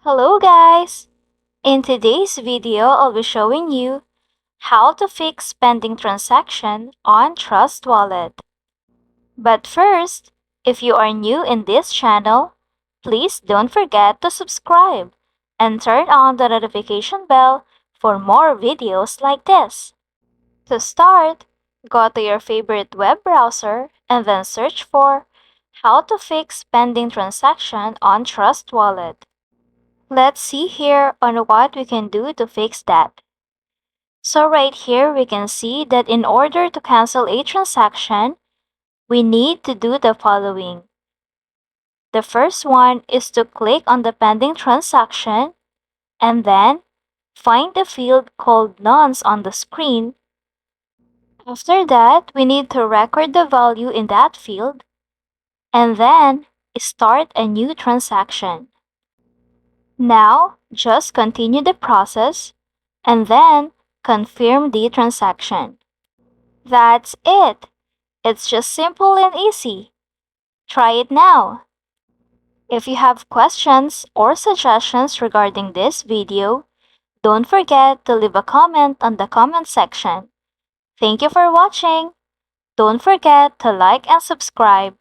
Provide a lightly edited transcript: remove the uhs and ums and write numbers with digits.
Hello guys! In today's video, I'll be showing you how to fix pending transaction on Trust Wallet. But first, if you are new in this channel, please don't forget to subscribe and turn on the notification bell for more videos like this. To start, go to your favorite web browser and then search for how to fix pending transaction on Trust Wallet. Let's see here on what we can do to fix that. So right here we can see that in order to cancel a transaction, we need to do the following. The first one is to click on the pending transaction and then find the field called Nones on the screen. After that, we need to record the value in that field and then start a new transaction. Now, just continue the process and then confirm the transaction. That's it. It's just simple and easy. Try it now. If you have questions or suggestions regarding this video, don't forget to leave a comment on the comment section. Thank you for watching. Don't forget to like and subscribe.